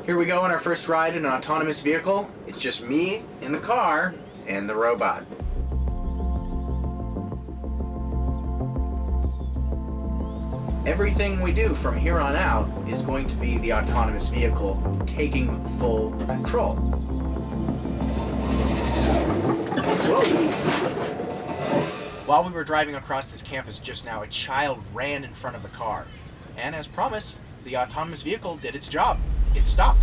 Here we go on our first ride in an autonomous vehicle. It's just me in the car and the robot. Everything we do from here on out is going to be the autonomous vehicle taking full control. Whoa. While we were driving across this campus just now, a child ran in front of the car. And as promised, the autonomous vehicle did its job. It stopped.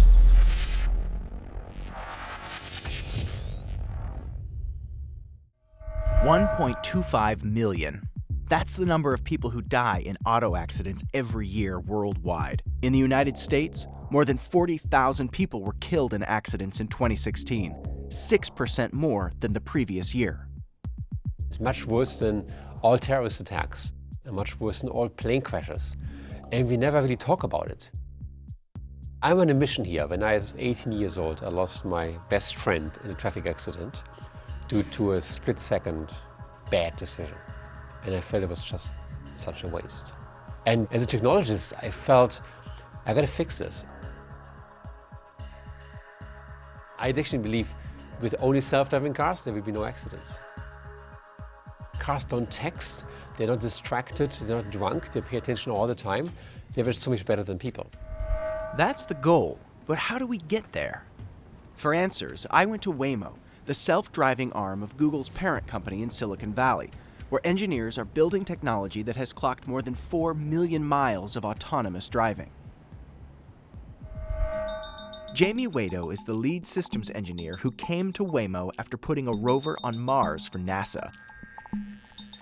$1.25 million. That's the number of people who die in auto accidents every year worldwide. In the United States, more than 40,000 people were killed in accidents in 2016, 6% more than the previous year. It's much worse than all terrorist attacks, and much worse than all plane crashes. And we never really talk about it. I'm on a mission here. When I was 18 years old, I lost my best friend in a traffic accident due to a split-second bad decision. And I felt it was just such a waste. And as a technologist, I felt I gotta fix this. I actually believe with only self-driving cars, there will be no accidents. Cars don't text, they're not distracted, they're not drunk, they pay attention all the time. They're just so much better than people. That's the goal, but how do we get there? For answers, I went to Waymo, the self-driving arm of Google's parent company in Silicon Valley, where engineers are building technology that has clocked more than 4 million miles of autonomous driving. Jamie Wado is the lead systems engineer who came to Waymo after putting a rover on Mars for NASA.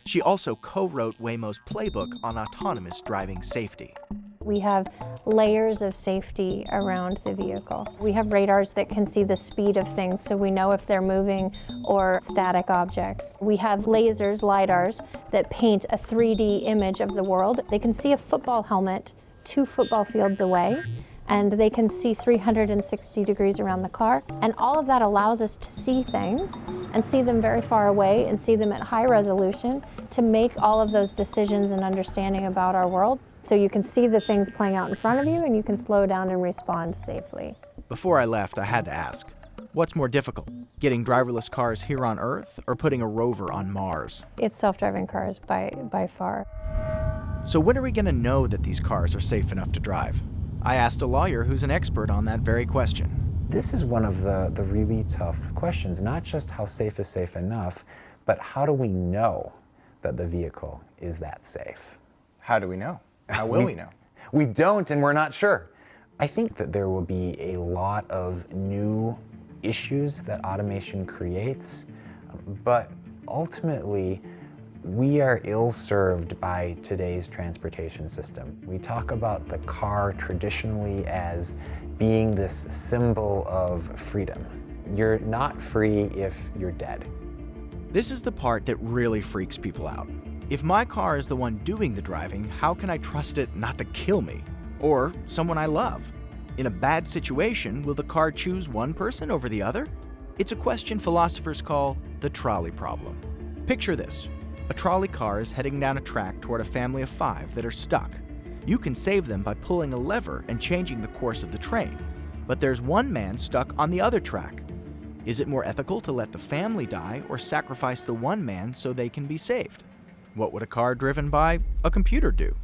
She also co-wrote Waymo's playbook on autonomous driving safety. We have layers of safety around the vehicle. We have radars that can see the speed of things, so we know if they're moving or static objects. We have lasers, LiDARs, that paint a 3D image of the world. They can see a football helmet 2 football fields away, and they can see 360 degrees around the car. And all of that allows us to see things and see them very far away and see them at high resolution to make all of those decisions and understanding about our world. So you can see the things playing out in front of you and you can slow down and respond safely. Before I left, I had to ask, what's more difficult, getting driverless cars here on Earth or putting a rover on Mars? It's self-driving cars by far. So when are we going to know that these cars are safe enough to drive? I asked a lawyer who's an expert on that very question. This is one of the really tough questions, not just how safe is safe enough, but how do we know that the vehicle is that safe? How do we know? How will we know? We don't, and we're not sure. I think that there will be a lot of new issues that automation creates, but ultimately, we are ill-served by today's transportation system. We talk about the car traditionally as being this symbol of freedom. You're not free if you're dead. This is the part that really freaks people out. If my car is the one doing the driving, how can I trust it not to kill me? Or someone I love? In a bad situation, will the car choose one person over the other? It's a question philosophers call the trolley problem. Picture this. A trolley car is heading down a track toward a family of 5 that are stuck. You can save them by pulling a lever and changing the course of the train, but there's one man stuck on the other track. Is it more ethical to let the family die or sacrifice the one man so they can be saved? What would a car driven by a computer do?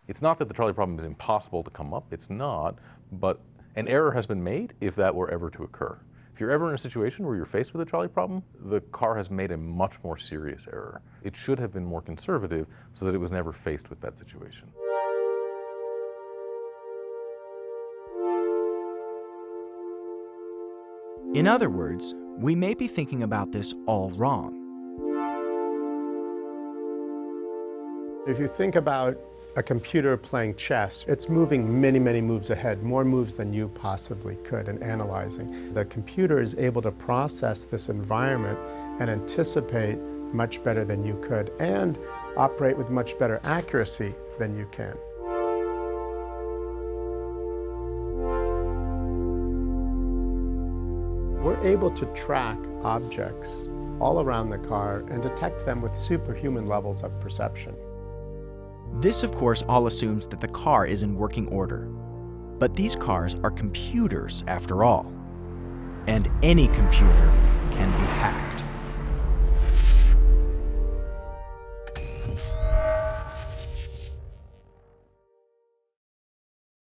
It's not that the trolley problem is impossible to come up, it's not, but an error has been made if that were ever to occur. If you're ever in a situation where you're faced with a trolley problem, the car has made a much more serious error. It should have been more conservative so that it was never faced with that situation. In other words, we may be thinking about this all wrong. If you think about a computer playing chess, it's moving many, many moves ahead, more moves than you possibly could, and analyzing. The computer is able to process this environment and anticipate much better than you could, and operate with much better accuracy than you can. We're able to track objects all around the car and detect them with superhuman levels of perception. This, of course, all assumes that the car is in working order. But these cars are computers after all. And any computer can be hacked.